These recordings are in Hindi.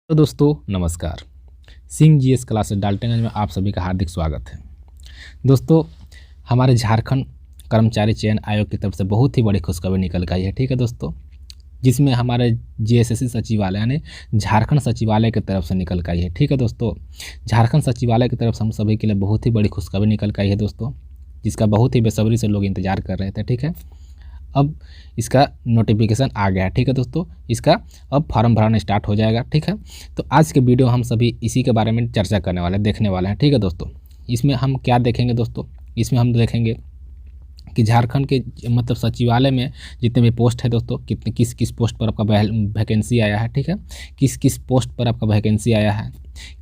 तो दोस्तों नमस्कार। सिंह जीएस क्लासेस डाल्टनगंज में आप सभी का हार्दिक स्वागत है। दोस्तों हमारे झारखंड कर्मचारी चयन आयोग की तरफ से बहुत ही बड़ी खुशखबरी निकल के आई है। ठीक है दोस्तों, जिसमें हमारे जीएसएससी सचिवालय यानी झारखंड सचिवालय की तरफ से निकल के आई है। ठीक है दोस्तों, झारखंड सचिवालय की तरफ से हम सभी के लिए बहुत ही बड़ी खुशखबरी निकल के आई है दोस्तों, जिसका बहुत ही बेसब्री से लोग इंतजार कर रहे थे। ठीक है, अब इसका नोटिफिकेशन आ गया है। ठीक है दोस्तों, इसका अब फॉर्म भराना स्टार्ट हो जाएगा। ठीक है, तो आज के वीडियो हम सभी इसी के बारे में चर्चा करने वाले हैं, देखने वाले हैं। ठीक है दोस्तों, इसमें हम क्या देखेंगे दोस्तों, इसमें हम देखेंगे कि झारखंड के मतलब सचिवालय में जितने भी पोस्ट है दोस्तों, कितने किस किस पोस्ट पर आपका वैकेंसी आया है। ठीक है, किस किस पोस्ट पर आपका वैकेंसी आया है,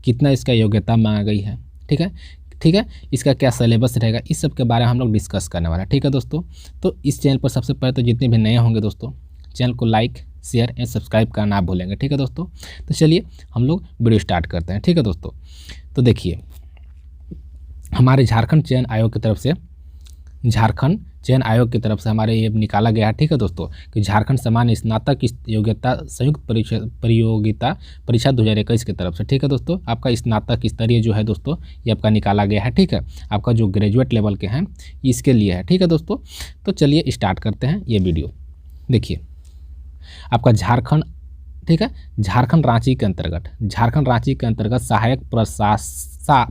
कितना इसका योग्यता मांगा गई है। ठीक है, इसका क्या सिलेबस रहेगा, इस सब के बारे में हम लोग डिस्कस करने वाले हैं। ठीक है दोस्तों, तो इस चैनल पर सबसे पहले तो जितने भी नए होंगे दोस्तों, चैनल को लाइक शेयर एंड सब्सक्राइब करना ना भूलेंगे। ठीक है दोस्तों, तो चलिए हम लोग वीडियो स्टार्ट करते हैं। ठीक है दोस्तों, तो देखिए हमारे झारखंड चयन आयोग की तरफ से हमारे ये निकाला गया है। ठीक है दोस्तों, कि झारखंड सामान्य स्नातक योग्यता संयुक्त प्रतियोगिता परीक्षा 2021 की तरफ से। ठीक है दोस्तों, आपका स्नातक स्तरीय जो है दोस्तों, ये आपका निकाला गया है। ठीक है, आपका जो ग्रेजुएट लेवल के हैं इसके लिए है। ठीक है दोस्तों, तो चलिए स्टार्ट करते हैं ये वीडियो। देखिए आपका झारखंड, ठीक है, झारखंड रांची के अंतर्गत सहायक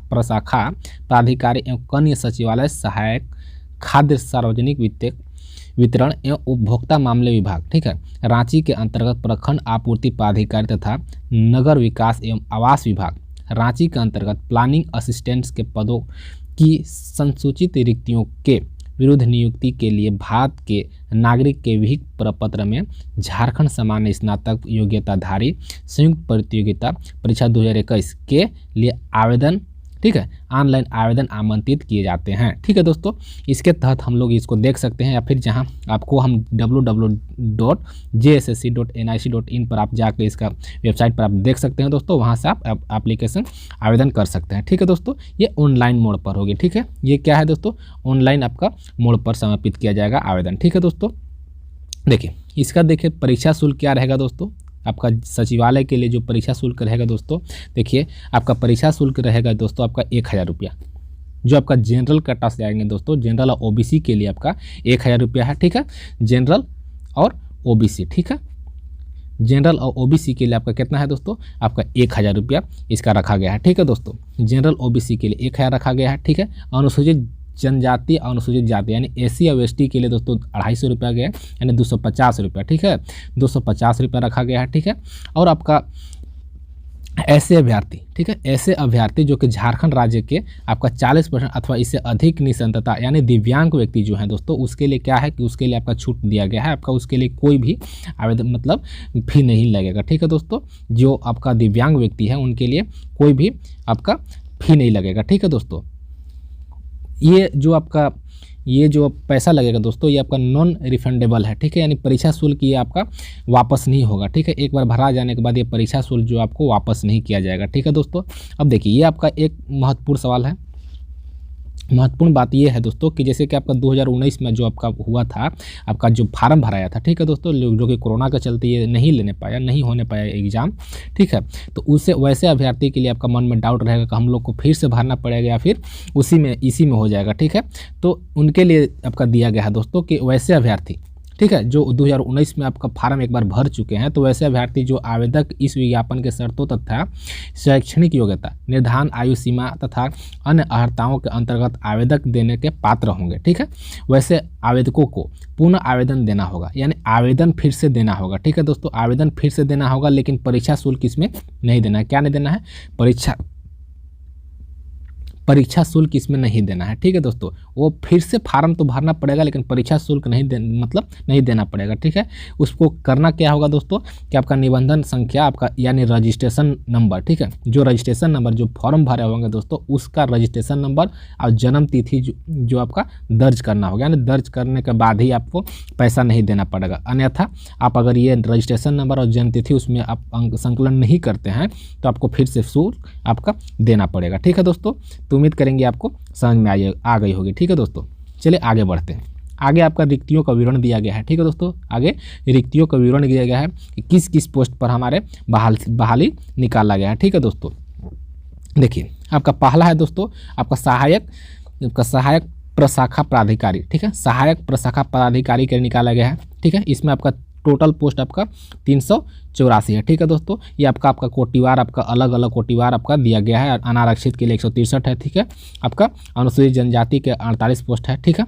प्रशाखा प्राधिकारी एवं कन्या सचिवालय सहायक खाद्य सार्वजनिक वितरण एवं उपभोक्ता मामले विभाग। ठीक है, रांची के अंतर्गत प्रखंड आपूर्ति प्राधिकारी तथा नगर विकास एवं आवास विभाग, रांची के अंतर्गत प्लानिंग असिस्टेंट्स के पदों की संसूचित रिक्तियों के विरुद्ध नियुक्ति के लिए भारत के नागरिक के विहित प्रपत्र में झारखंड सामान्य स्नातक योग्यताधारी संयुक्त प्रतियोगिता परीक्षा 2021 के लिए आवेदन, ठीक है, ऑनलाइन आवेदन आमंत्रित किए जाते हैं। ठीक है दोस्तों, इसके तहत हम लोग इसको देख सकते हैं, या फिर जहां आपको हम www.jssc.nic.in पर आप जाकर इसका वेबसाइट पर आप देख सकते हैं दोस्तों, वहां से आप एप्लीकेशन आवेदन कर सकते हैं। ठीक है दोस्तों, ये ऑनलाइन मोड पर होगी। ठीक है, ये क्या है दोस्तों, ऑनलाइन आपका मोड पर समर्पित किया जाएगा आवेदन। ठीक है दोस्तों, देखिए इसका देखिए परीक्षा शुल्क क्या रहेगा दोस्तों, आपका सचिवालय के लिए जो परीक्षा शुल्क रहेगा दोस्तों, देखिए आपका परीक्षा शुल्क रहेगा दोस्तों आपका 1000 रुपया। जो आपका जनरल कटा से आएंगे दोस्तों, जनरल और ओबीसी के लिए आपका 1000 रुपया है। ठीक है, जनरल और ओबीसी। ठीक है, जनरल और ओबीसी के लिए आपका कितना है दोस्तों, आपका 1000 रुपया इसका रखा गया है। ठीक है दोस्तों, जनरल ओबीसी के लिए 1000 रखा गया है। ठीक है, अनुसूचित जनजाति अनुसूचित जाति यानी एसी और एसटी के लिए दोस्तों 250 रुपया गया, यानी 250 रुपया। ठीक है, 250 रुपया रखा गया है। ठीक है, और आपका ऐसे अभ्यर्थी, ठीक है, ऐसे अभ्यर्थी जो कि झारखंड राज्य के आपका 40% अथवा इससे अधिक निसंतता यानी दिव्यांग व्यक्ति जो है दोस्तों, उसके लिए क्या है कि उसके लिए आपका छूट दिया गया है। आपका उसके लिए कोई भी आवेदन मतलब फी नहीं लगेगा। ठीक है दोस्तों, जो आपका दिव्यांग व्यक्ति है उनके लिए कोई भी आपका फी नहीं लगेगा। ठीक है दोस्तों, ये जो पैसा लगेगा दोस्तों, ये आपका नॉन रिफंडेबल है। ठीक है, यानी परीक्षा शुल्क ये आपका वापस नहीं होगा। ठीक है, एक बार भरा जाने के बाद ये परीक्षा शुल्क जो आपको वापस नहीं किया जाएगा। ठीक है दोस्तों, अब देखिए ये आपका एक महत्वपूर्ण सवाल है। महत्वपूर्ण बात ये है दोस्तों कि जैसे कि आपका 2019 में जो आपका हुआ था, आपका जो फार्म भराया था, ठीक है दोस्तों, जो कि कोरोना के चलते ये नहीं होने पाया एग्ज़ाम। ठीक है, तो उससे वैसे अभ्यर्थी के लिए आपका मन में डाउट रहेगा कि हम लोग को फिर से भरना पड़ेगा या फिर इसी में हो जाएगा। ठीक है, तो उनके लिए आपका दिया गया है दोस्तों कि वैसे अभ्यर्थी, ठीक है, जो 2019 में आपका फार्म एक बार भर चुके हैं, तो वैसे अभ्यर्थी जो आवेदक इस विज्ञापन के शर्तों तथा शैक्षणिक योग्यता निर्धारण आयु सीमा तथा अन्य अर्हताओं के अंतर्गत आवेदक देने के पात्र होंगे। ठीक है, वैसे आवेदकों को पुनः आवेदन देना होगा, यानी आवेदन फिर से देना होगा। ठीक है दोस्तों, आवेदन फिर से देना होगा, लेकिन परीक्षा शुल्क इसमें नहीं देना है। क्या नहीं देना है, परीक्षा शुल्क इसमें नहीं देना है। ठीक है दोस्तों, वो फिर से फार्म तो भरना पड़ेगा, लेकिन परीक्षा शुल्क नहीं देना पड़ेगा। ठीक है, उसको करना क्या होगा दोस्तों कि आपका निबंधन संख्या आपका यानी रजिस्ट्रेशन नंबर, ठीक है, जो रजिस्ट्रेशन नंबर जो फॉर्म भरे होंगे दोस्तों, उसका रजिस्ट्रेशन नंबर और जन्म तिथि जो आपका दर्ज करना होगा, यानी दर्ज करने के बाद ही आपको पैसा नहीं देना पड़ेगा। अन्यथा आप अगर ये रजिस्ट्रेशन नंबर और जन्म तिथि उसमें आप अंक संकलन नहीं करते हैं तो आपको फिर से शुल्क आपका देना पड़ेगा। ठीक है दोस्तों, तो उम्मीद करेंगे आपको समझ में आ गई होगी। ठीक है दोस्तों, चलिए आगे बढ़ते हैं। आगे आपका रिक्तियों का विवरण दिया गया है। ठीक है दोस्तों, आगे रिक्तियों का विवरण दिया गया है कि किस किस पोस्ट पर हमारे बहाली निकाला गया है। ठीक है दोस्तों, देखिए आपका पहला है दोस्तों आपका सहायक प्रशाखा प्राधिकारी। ठीक है, सहायक प्रशाखा प्राधिकारी के निकाला गया है। ठीक है, इसमें आपका टोटल पोस्ट आपका 384 है। ठीक है दोस्तों, ये आपका कोटिवार आपका अलग अलग कोटिवार आपका दिया गया है। अनारक्षित के लिए 163 है। ठीक है, आपका अनुसूचित जनजाति के 48 पोस्ट है। ठीक है,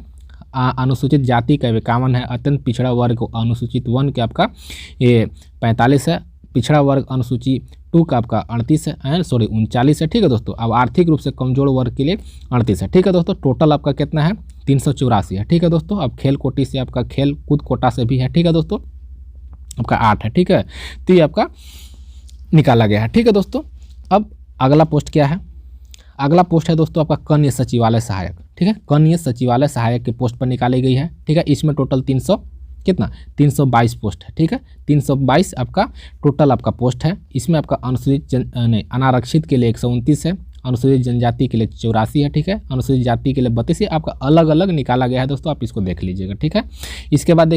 अनुसूचित जाति का 51 है। अत्यंत पिछड़ा वर्ग अनुसूचित 1 के आपका ये 45 है। पिछड़ा वर्ग अनुसूची 2 का आपका 38 है, 39 है। ठीक है दोस्तों, अब आर्थिक रूप से कमजोर वर्ग के लिए 38 है। ठीक है दोस्तों, टोटल आपका कितना है 384 है। ठीक है दोस्तों, अब खेल कोटी से आपका खेल कूद कोटा से भी है। ठीक है दोस्तों, आपका 8 है। ठीक है, तो ये आपका निकाला गया है। ठीक है दोस्तों, अब अगला पोस्ट क्या है, अगला पोस्ट है दोस्तों आपका कन्या सचिवालय सहायक। ठीक है, कन्या सचिवालय सहायक के पोस्ट पर निकाली गई है। ठीक है, इसमें टोटल 322 पोस्ट है। ठीक है, 322 आपका टोटल आपका पोस्ट है। इसमें आपका अनारक्षित के लिए 129 है, अनुसूचित जनजाति के लिए 84 है। ठीक है, अनुसूचित जाति के लिए 32 है। आपका अलग अलग निकाला गया है दोस्तों, आप इसको देख लीजिएगा। ठीक है, इसके बाद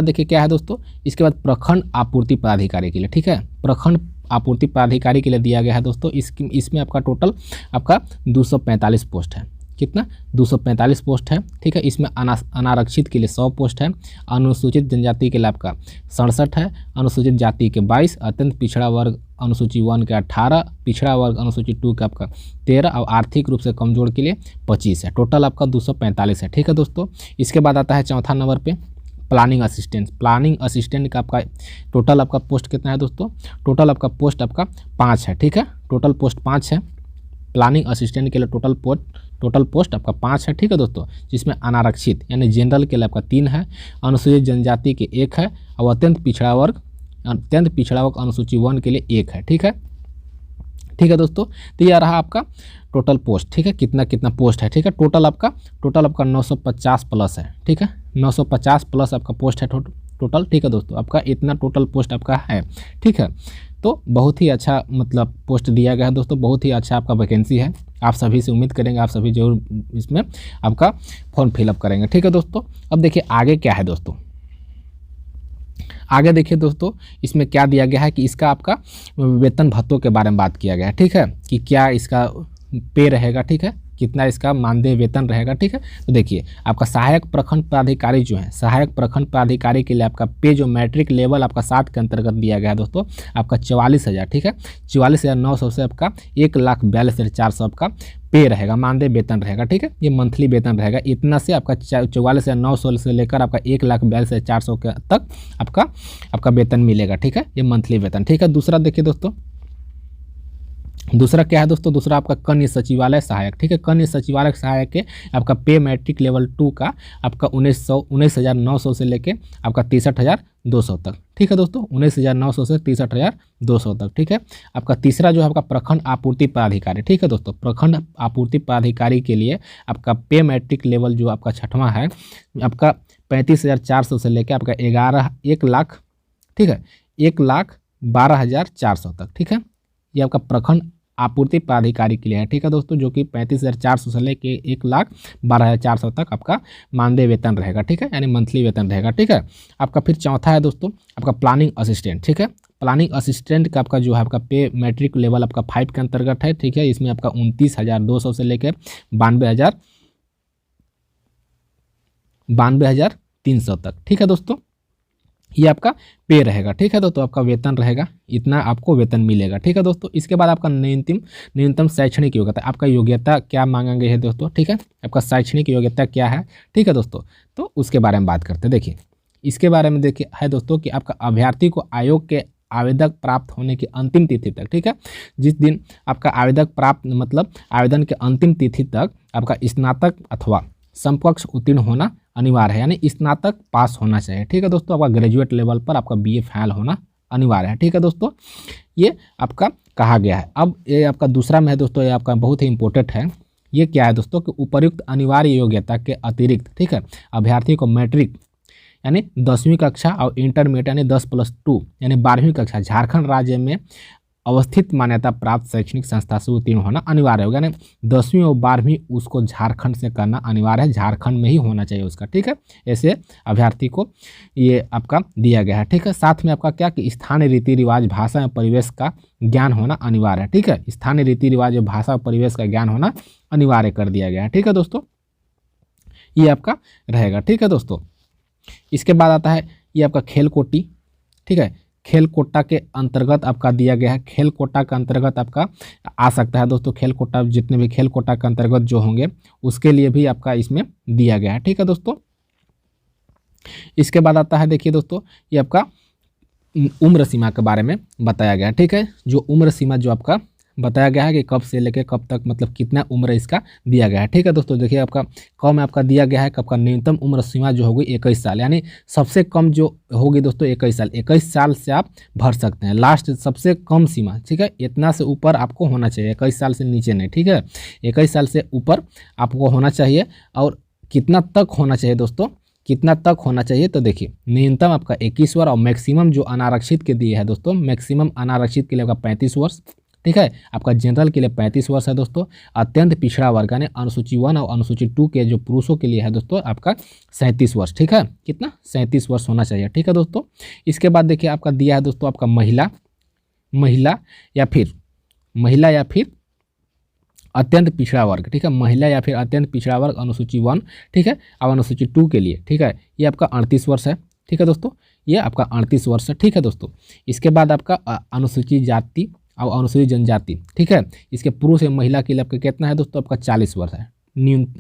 देखिए क्या है दोस्तों, इसके बाद प्रखंड आपूर्ति पदाधिकारी के लिए। ठीक है, प्रखंड आपूर्ति पदाधिकारी के लिए दिया गया है दोस्तों। इसमें आपका टोटल आपका 245 पोस्ट है। कितना 245 पोस्ट है। ठीक है, इसमें अनारक्षित के लिए 100 पोस्ट है, अनुसूचित जनजाति के लिए आपका 67 है, अनुसूचित जाति के 22, अत्यंत पिछड़ा वर्ग अनुसूची 1 के 18, पिछड़ा वर्ग अनुसूची 2 का आपका 13 और आर्थिक रूप से कमजोर के लिए 25 है। टोटल आपका 245 है। ठीक है दोस्तों, इसके बाद आता है चौथा नंबर पे प्लानिंग असिस्टेंट। प्लानिंग असिस्टेंट का आपका टोटल आपका पोस्ट कितना है दोस्तों, टोटल आपका पोस्ट आपका 5 है। ठीक है, टोटल पोस्ट 5 है। प्लानिंग असिस्टेंट के लिए टोटल पोस्ट आपका 5 है। ठीक है दोस्तों, जिसमें अनारक्षित यानी जनरल के लिए आपका 3 है, अनुसूचित जनजाति के 1 है और अत्यंत पिछड़ा वर्ग अनुसूची 1 के लिए 1 है। ठीक है दोस्तों, तो यह रहा आपका टोटल पोस्ट। ठीक है, कितना पोस्ट है। ठीक है, टोटल आपका 950 प्लस है। ठीक है, 950 प्लस आपका पोस्ट है टोटल। ठीक है दोस्तों, आपका इतना टोटल पोस्ट आपका है। ठीक है, तो बहुत ही अच्छा मतलब पोस्ट दिया गया है दोस्तों, बहुत ही अच्छा आपका वैकेंसी है। आप सभी से उम्मीद करेंगे आप सभी जरूर इसमें आपका फॉर्म फिलअप करेंगे। ठीक है दोस्तों, अब देखिए आगे क्या है दोस्तों, आगे देखिए दोस्तों इसमें क्या दिया गया है कि इसका आपका वेतन भत्तों के बारे में बात किया गया है। ठीक है, कि क्या इसका पे रहेगा। ठीक है, कितना इसका मानदेय वेतन रहेगा। ठीक है, तो देखिए आपका सहायक प्रखंड पदाधिकारी जो है, सहायक प्रखंड पदाधिकारी के लिए आपका पे जो मैट्रिक लेवल आपका 7 के अंतर्गत दिया गया है दोस्तों, आपका 44,000। ठीक है, 44,900 से आपका 1,42,400 आपका पे रहेगा, मानदेय वेतन रहेगा। ठीक है, ये मंथली वेतन रहेगा। इतना से आपका 44,900 से लेकर आपका 1,42,400 के तक आपका वेतन मिलेगा। ठीक है, ये मंथली वेतन। ठीक है, दूसरा देखिए दोस्तों, दूसरा क्या है दोस्तों, दूसरा आपका कन्या सचिवालय सहायक। ठीक है, कन्या सचिवालय सहायक के आपका पे मैट्रिक लेवल 2 का आपका 19,900 से लेके आपका 63,200 तक। ठीक है दोस्तों, 19,900 से 63,200 तक। ठीक है, आपका तीसरा जो है आपका प्रखंड आपूर्ति पदाधिकारी। ठीक है दोस्तों, प्रखंड आपूर्ति पदाधिकारी के लिए आपका पे मैट्रिक लेवल जो आपका 6वां है आपका 35,400 से लेकर आपका 1 लाख। ठीक है, 1,12,400 तक। ठीक है, ये आपका प्रखंड आपूर्ति पदाधिकारी के लिए है। ठीक है दोस्तों, जो कि 35,400 से लेके 1,12,400 तक आपका मानदेय वेतन रहेगा। ठीक है, यानी मंथली वेतन रहेगा। ठीक है, आपका फिर चौथा है दोस्तों आपका प्लानिंग असिस्टेंट। ठीक है, प्लानिंग असिस्टेंट का आपका जो है आपका पे मैट्रिक लेवल आपका 5 के अंतर्गत है। ठीक है, इसमें आपका 29,200 से लेकर 92,300 तक। ठीक है दोस्तों, ये आपका पे रहेगा। ठीक है दोस्तों, आपका वेतन रहेगा, इतना आपको वेतन मिलेगा। ठीक है दोस्तों, इसके बाद आपका न्यूनतम शैक्षणिक योग्यता, आपका योग्यता क्या मांगा गया है दोस्तों। ठीक है, आपका शैक्षणिक योग्यता क्या है। ठीक है दोस्तों, तो उसके बारे में बात करते हैं। देखिए इसके बारे में देखिए है दोस्तों कि आपका अभ्यर्थी को आयोग के आवेदक प्राप्त होने की अंतिम तिथि तक। ठीक है, जिस दिन आपका आवेदक प्राप्त मतलब आवेदन के अंतिम तिथि तक आपका स्नातक अथवा समकक्ष उत्तीर्ण होना अनिवार्य है, यानी स्नातक पास होना चाहिए। ठीक है दोस्तों, आपका ग्रेजुएट लेवल पर आपका BA फाइल होना अनिवार्य है। ठीक है दोस्तों, ये आपका कहा गया है। अब ये आपका दूसरा में है दोस्तों, ये आपका बहुत ही इंपॉर्टेंट है। ये क्या है दोस्तों कि उपर्युक्त अनिवार्य योग्यता के अतिरिक्त, ठीक है, अभ्यर्थी को मैट्रिक यानी 10वीं कक्षा और इंटरमीडिएट यानी 10+2 यानी 12वीं कक्षा झारखंड राज्य में अवस्थित मान्यता प्राप्त शैक्षणिक संस्था से उत्तीर्ण होना अनिवार्य होगा। यानी 10वीं और 12वीं उसको झारखंड से करना अनिवार्य है, झारखंड में ही होना चाहिए उसका, ठीक है। ऐसे अभ्यर्थी को ये आपका दिया गया है, ठीक है। साथ में आपका क्या कि स्थानीय रीति रिवाज, भाषा एवं परिवेश का ज्ञान होना अनिवार्य है, ठीक है। स्थानीय रीति रिवाज और भाषा और परिवेश का ज्ञान होना अनिवार्य कर दिया गया है, ठीक है दोस्तों। ये आपका रहेगा, ठीक है दोस्तों। इसके बाद आता है ये आपका खेल कोटी, ठीक है। खेल कोटा के अंतर्गत आपका दिया गया है, खेल कोटा के अंतर्गत आपका आ सकता है दोस्तों। खेल कोटा जितने भी खेल कोटा के अंतर्गत जो होंगे उसके लिए भी आपका इसमें दिया गया है, ठीक है दोस्तों। इसके बाद आता है देखिए दोस्तों ये आपका उम्र सीमा के बारे में बताया गया है, ठीक है। जो उम्र सीमा जो आपका बताया गया है कि कब से लेकर कब तक, मतलब कितना उम्र इसका दिया गया है, ठीक है दोस्तों। देखिए आपका कम में आपका दिया गया है कि आपका न्यूनतम उम्र सीमा जो होगी 21 साल, यानी सबसे कम जो होगी दोस्तों 21 साल। 21 साल से आप भर सकते हैं, लास्ट सबसे कम सीमा, ठीक है। इतना से ऊपर आपको होना चाहिए, 21 साल से नीचे नहीं, ठीक है। 21 साल से ऊपर आपको होना चाहिए। और कितना तक होना चाहिए दोस्तों, कितना तक होना चाहिए तो देखिए न्यूनतम आपका 21 वर्ष और मैक्सिमम जो अनारक्षित के दिए है दोस्तों, मैक्सिमम अनारक्षित के लिए आपका 35 वर्ष, ठीक है। आपका जनरल के लिए 35 वर्ष है दोस्तों। अत्यंत पिछड़ा वर्ग यानी अनुसूची 1 और अनुसूची 2 के जो पुरुषों के लिए है दोस्तों आपका 37 वर्ष, ठीक है। कितना 37 वर्ष होना चाहिए, ठीक है दोस्तों। इसके बाद देखिए आपका दिया है दोस्तों आपका महिला या फिर अत्यंत पिछड़ा वर्ग, ठीक है। महिला या फिर अत्यंत पिछड़ा वर्ग अनुसूची 1, ठीक है। और अनुसूची 2 के लिए, ठीक है, ये आपका 38 वर्ष है, ठीक है दोस्तों। ये आपका 38 वर्ष है, ठीक है दोस्तों। इसके बाद आपका अनुसूचित जाति और अनुसूचित जनजाति, ठीक है। इसके पुरुष एवं महिला के लिए आपका कितना है दोस्तों, आपका 40 वर्ष है।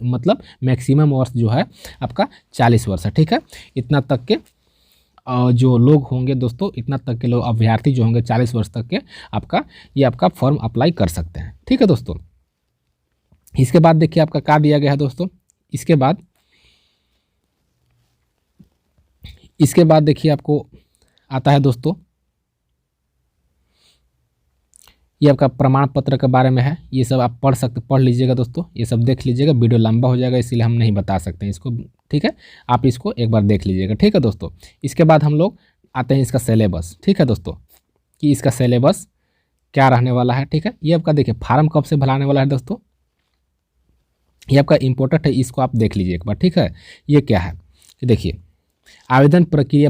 मतलब मैक्सिमम वर्ष जो है आपका 40 वर्ष है, ठीक है। इतना तक के जो लोग होंगे दोस्तों, इतना तक के लोग अभ्यर्थी जो होंगे 40 वर्ष तक के आपका ये आपका फॉर्म अप्लाई कर सकते हैं, ठीक है दोस्तों। इसके बाद देखिए आपका क्या दिया गया है दोस्तों। इसके बाद देखिए आपको आता है दोस्तों ये आपका प्रमाण पत्र के बारे में है। ये सब आप पढ़ लीजिएगा दोस्तों, ये सब देख लीजिएगा। वीडियो लंबा हो जाएगा इसलिए हम नहीं बता सकते इसको, ठीक है। आप इसको एक बार देख लीजिएगा, ठीक है दोस्तों। इसके बाद हम लोग आते हैं इसका सिलेबस, ठीक है दोस्तों, कि इसका सिलेबस क्या रहने वाला है, ठीक है। ये आपका देखिए फार्म कब से भराने वाला है दोस्तों, ये आपका इम्पोर्टेंट है, इसको आप देख लीजिए एक बार, ठीक है। ये क्या है देखिए, आवेदन प्रक्रिया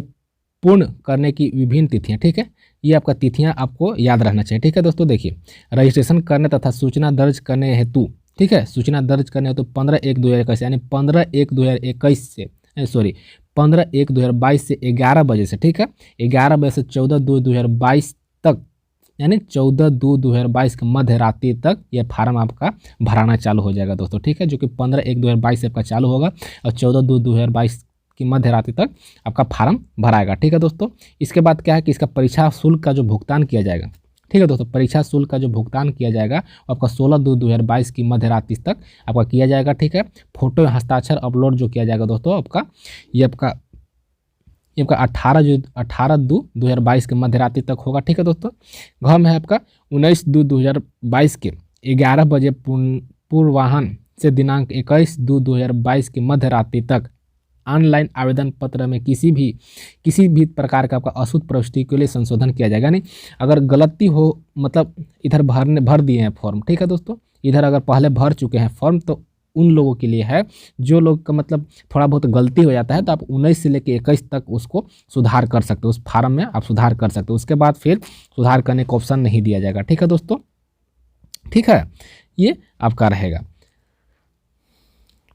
पूर्ण करने की विभिन्न तिथियां, ठीक है। ये आपका तिथियां आपको याद रहना चाहिए, ठीक है दोस्तों। देखिए रजिस्ट्रेशन करने तथा सूचना दर्ज करने हेतु, ठीक है, सूचना दर्ज करने हेतु 15/1/2021 यानी 15/1/2021 से 15/1/2022 से 11 बजे से, ठीक है, 11 बजे से 14/2/2022 तक, यानी 14/2/2022 के मध्य रात्रि तक ये फार्म आपका भराना चालू हो जाएगा दोस्तों, ठीक है। जो कि 15/1/2022 से आपका चालू होगा और 14/2/2022 की मध्य रात्रि तक आपका फार्म भराएगा, ठीक है दोस्तों। इसके बाद क्या है कि इसका परीक्षा शुल्क का जो भुगतान किया जाएगा, ठीक है दोस्तों, परीक्षा शुल्क का जो भुगतान किया जाएगा आपका 16/2/2022 की मध्य रात्रि तक आपका किया जाएगा, ठीक है। फोटो हस्ताक्षर अपलोड जो किया जाएगा दोस्तों आपका ये आपका 18/2/2022 के मध्य रात्रि तक होगा, ठीक है दोस्तों। घम है आपका 19/2/2022 के 11 बजे पूर्वाह्न से दिनांक 21/2/2022 की मध्य रात्रि तक ऑनलाइन आवेदन पत्र में किसी भी प्रकार का आपका अशुद्ध प्रविष्टि के लिए संशोधन किया जाएगा। नहीं अगर गलती हो, मतलब इधर भर दिए हैं फॉर्म, ठीक है दोस्तों, इधर अगर पहले भर चुके हैं फॉर्म तो उन लोगों के लिए है। जो लोग का मतलब थोड़ा बहुत गलती हो जाता है तो आप 19 से लेकर 21 तक उसको सुधार कर सकते हो, उस फार्म में आप सुधार कर सकते हो। उसके बाद फिर सुधार करने का ऑप्शन नहीं दिया जाएगा, ठीक है दोस्तों, ठीक है। ये आपका रहेगा,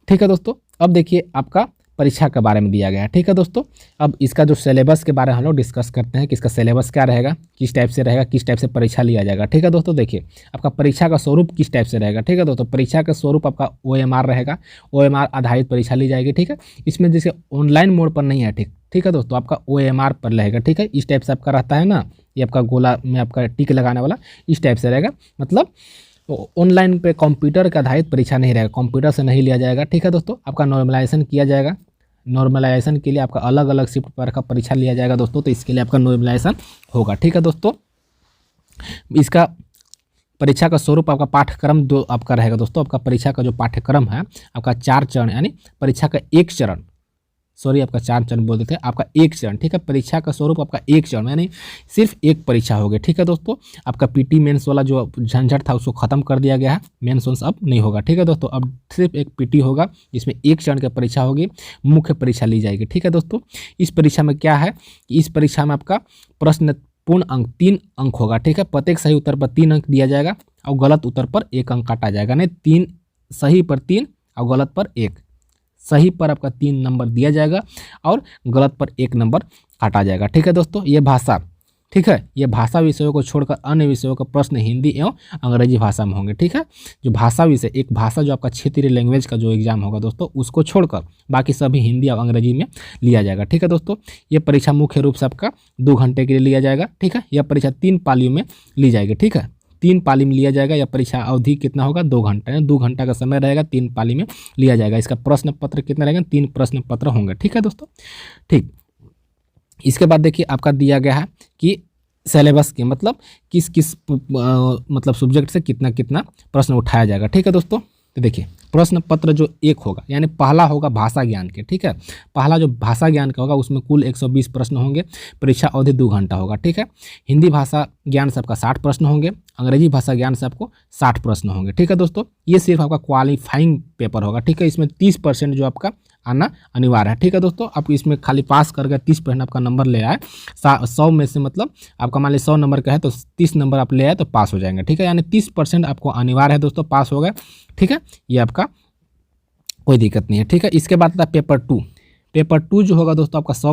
ठीक है दोस्तों। अब देखिए आपका परीक्षा के बारे में दिया गया है, ठीक है दोस्तों। अब इसका जो सिलेबस के बारे में हम लोग डिस्कस करते हैं कि इसका सिलेबस क्या रहेगा, किस टाइप से रहेगा, किस टाइप से परीक्षा लिया जाएगा, ठीक है दोस्तों। देखिए आपका परीक्षा का स्वरूप किस टाइप से रहेगा, ठीक है दोस्तों। परीक्षा का स्वरूप आपका OMR रहेगा, OMR आधारित परीक्षा ली जाएगी, ठीक है। इसमें जैसे ऑनलाइन मोड पर नहीं है, ठीक है दोस्तों, आपका OMR पर रहेगा, ठीक है। इस टाइप से आपका रहता है ना, ये आपका गोला में आपका टिक लगाने वाला इस टाइप से रहेगा। मतलब ऑनलाइन पे कंप्यूटर का आधारित परीक्षा नहीं रहेगा, कंप्यूटर से नहीं लिया जाएगा, ठीक है दोस्तों। आपका नॉर्मलाइजेशन किया जाएगा, नॉर्मलाइजेशन के लिए आपका अलग अलग शिफ्ट पर का परीक्षा लिया जाएगा दोस्तों, तो इसके लिए आपका नॉर्मलाइजेशन होगा, ठीक है दोस्तों। इसका परीक्षा का स्वरूप आपका पाठ्यक्रम दो आपका रहेगा दोस्तों। आपका परीक्षा का जो पाठ्यक्रम है आपका 4 चरण, यानी परीक्षा का एक चरण सॉरी आपका 4 चरण बोल देते हैं, आपका 1 चरण, ठीक है। परीक्षा का स्वरूप आपका 1 चरण, यानी सिर्फ एक परीक्षा होगी, ठीक है दोस्तों। आपका पीटी मेंस वाला जो झंझट था उसको खत्म कर दिया गया है, मेंस वेंस अब नहीं होगा, ठीक है दोस्तों। अब सिर्फ एक पीटी होगा जिसमें 1 चरण की परीक्षा होगी, मुख्य परीक्षा ली जाएगी, ठीक है दोस्तों। इस परीक्षा में क्या है, इस परीक्षा में आपका प्रश्न पूर्ण अंक 3 अंक होगा, ठीक है। प्रत्येक सही उत्तर पर 3 अंक दिया जाएगा और गलत उत्तर पर 1 अंक काटा जाएगा, नहीं 3 सही पर 3 और गलत पर 1। सही पर आपका 3 नंबर दिया जाएगा और गलत पर 1 नंबर काटा जाएगा, ठीक है दोस्तों। ये भाषा, ठीक है, ये भाषा विषयों को छोड़कर अन्य विषयों का प्रश्न हिंदी एवं अंग्रेजी भाषा में होंगे, ठीक है। जो भाषा विषय, एक भाषा जो आपका क्षेत्रीय लैंग्वेज का जो एग्जाम होगा दोस्तों, उसको छोड़कर बाकी सभी हिंदी और अंग्रेजी में लिया जाएगा, ठीक है दोस्तों। ये परीक्षा मुख्य रूप से आपका 2 घंटे के लिए लिया जाएगा, ठीक है। यह परीक्षा 3 पालियों में ली जाएगी, ठीक है। 3 पाली में लिया जाएगा। यह परीक्षा अवधि कितना होगा, 2 घंटा है, 2 घंटा का समय रहेगा, 3 पाली में लिया जाएगा। इसका प्रश्न पत्र कितना रहेगा, 3 प्रश्न पत्र होंगे, ठीक है दोस्तों। ठीक, इसके बाद देखिए आपका दिया गया है कि सिलेबस के मतलब किस किस मतलब सब्जेक्ट से कितना कितना प्रश्न उठाया जाएगा, ठीक है दोस्तों। तो देखिए प्रश्न पत्र जो 1 होगा, यानी पहला होगा भाषा ज्ञान के, ठीक है। पहला जो भाषा ज्ञान का होगा उसमें कुल 120 प्रश्न होंगे, परीक्षा अवधि 2 घंटा होगा, ठीक है। हिंदी भाषा ज्ञान से आपका 60 प्रश्न होंगे, अंग्रेजी भाषा ज्ञान से आपको 60 प्रश्न होंगे, ठीक है दोस्तों। ये सिर्फ आपका क्वालिफाइंग पेपर होगा, ठीक है। इसमें 30% जो आपका आना अनिवार्य है, ठीक है दोस्तों। आप इसमें खाली पास करके 30% आपका नंबर ले आए, 100 में से मतलब आपका मान लीजिए 100 नंबर का है तो 30 नंबर आप ले आए तो पास हो जाएंगे, ठीक है। यानी 30% आपको अनिवार्य है दोस्तों, पास हो गए, ठीक है। ये आपका कोई दिक्कत नहीं है, ठीक है। इसके बाद आता है पेपर 2। पेपर 2 जो होगा दोस्तों आपका 100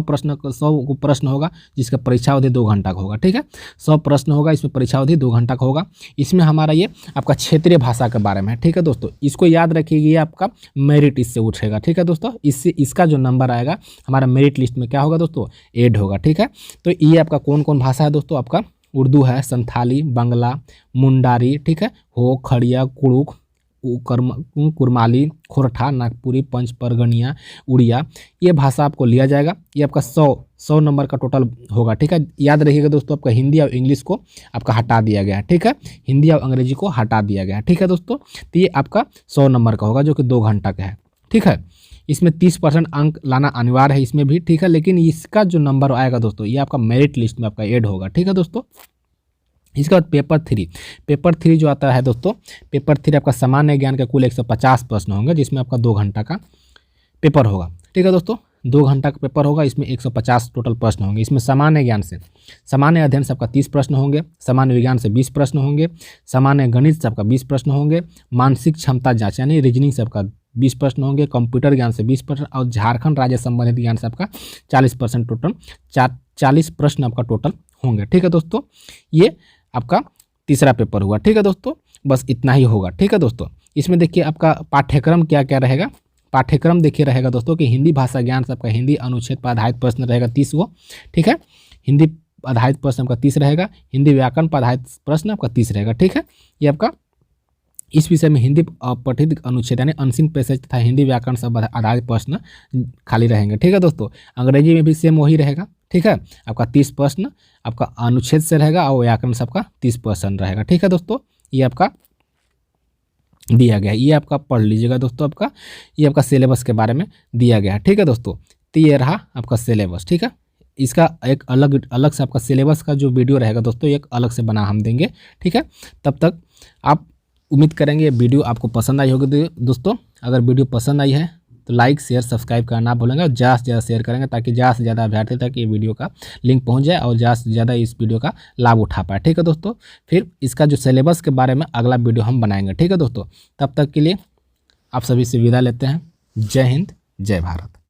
प्रश्न होगा, जिसका परीक्षा अवधि 2 घंटा का होगा, ठीक है। 100 प्रश्न होगा, इसमें परीक्षा अवधि 2 घंटा का होगा। इसमें हमारा ये आपका क्षेत्रीय भाषा के बारे में है, ठीक है दोस्तों। इसको याद रखिएगा, ये आपका मेरिट इससे उठेगा, ठीक है दोस्तों। इससे इसका जो नंबर आएगा हमारा मेरिट लिस्ट में क्या होगा दोस्तों, ऐड होगा, ठीक है। तो ये आपका कौन कौन भाषा है दोस्तों, आपका उर्दू है, संथाली, बंगला, मुंडारी, ठीक है, हो, खड़िया, कुड़ुक, कुरमाली, खोरठा, नागपुरी, पंच परगनिया, उड़िया, ये भाषा आपको लिया जाएगा। ये आपका 100 नंबर का टोटल होगा, ठीक है। याद रखिएगा दोस्तों, आपका हिंदी और इंग्लिश को आपका हटा दिया गया है, ठीक है। हिंदी और अंग्रेजी को हटा दिया गया है, ठीक है दोस्तों। तो ये आपका 100 नंबर का होगा जो कि 2 घंटा का है, ठीक है। इसमें 30% अंक लाना अनिवार्य है इसमें भी, ठीक है। लेकिन इसका जो नंबर आएगा दोस्तों, ये आपका मेरिट लिस्ट में आपका ऐड होगा, ठीक है दोस्तों। इसके बाद पेपर 3 जो आता है दोस्तों, पेपर 3 आपका सामान्य ज्ञान का कुल 150 प्रश्न होंगे, जिसमें आपका 2 घंटा का पेपर होगा, ठीक है दोस्तों। 2 घंटा का पेपर होगा, इसमें 150 टोटल प्रश्न होंगे। इसमें सामान्य ज्ञान से, सामान्य अध्ययन से आपका 30 प्रश्न होंगे, सामान्य विज्ञान से 20 प्रश्न होंगे, सामान्य गणित से आपका 20 प्रश्न होंगे, मानसिक क्षमता जाँच यानी रीजनिंग से आपका 20 प्रश्न होंगे, कंप्यूटर ज्ञान से 20% और झारखंड राज्य संबंधित ज्ञान से आपका 40% टोटल 40 प्रश्न आपका टोटल होंगे, ठीक है दोस्तों। ये आपका तीसरा पेपर हुआ, ठीक है दोस्तों। बस इतना ही होगा, ठीक है दोस्तों। इसमें देखिए आपका पाठ्यक्रम क्या क्या रहेगा। पाठ्यक्रम देखिए रहेगा दोस्तों कि हिंदी भाषा ज्ञान से आपका हिंदी अनुच्छेद पर आधारित प्रश्न रहेगा 30 गो, ठीक है। हिंदी आधारित प्रश्न आपका 30 रहेगा, हिंदी व्याकरण पर आधारित प्रश्न आपका 30 रहेगा, ठीक है। ये आपका इस विषय में हिंदी पठित अनुच्छेद यानी अनसीन पैसेज तथा हिंदी व्याकरण से आधारित प्रश्न खाली रहेंगे, ठीक है दोस्तों। अंग्रेजी में भी सेम वही रहेगा, ठीक है। आपका 30 प्रश्न आपका अनुच्छेद से रहेगा और व्याकरण से आपका 30% रहेगा, ठीक है दोस्तों। ये आपका दिया गया है, ये आपका पढ़ लीजिएगा दोस्तों। आपका ये आपका सिलेबस के बारे में दिया गया है, ठीक है दोस्तों। तो ये रहा आपका सिलेबस, ठीक है। इसका एक अलग से आपका सिलेबस का जो वीडियो रहेगा दोस्तों, एक अलग से बना हम देंगे, ठीक है। तब तक आप उम्मीद करेंगे ये वीडियो आपको पसंद आई होगी दोस्तों। अगर वीडियो पसंद आई है तो लाइक शेयर सब्सक्राइब करना ना भूलेंगे और ज़्यादा से ज़्यादा शेयर करेंगे, ताकि ज़्यादा से ज़्यादा अभ्यर्थी तक ये वीडियो का लिंक पहुंच जाए और ज़्यादा से ज़्यादा इस वीडियो का लाभ उठा पाए, ठीक है दोस्तों। फिर इसका जो सिलेबस के बारे में अगला वीडियो हम बनाएंगे, ठीक है दोस्तों। तब तक के लिए आप सभी से विदा लेते हैं। जय हिंद, जय भारत।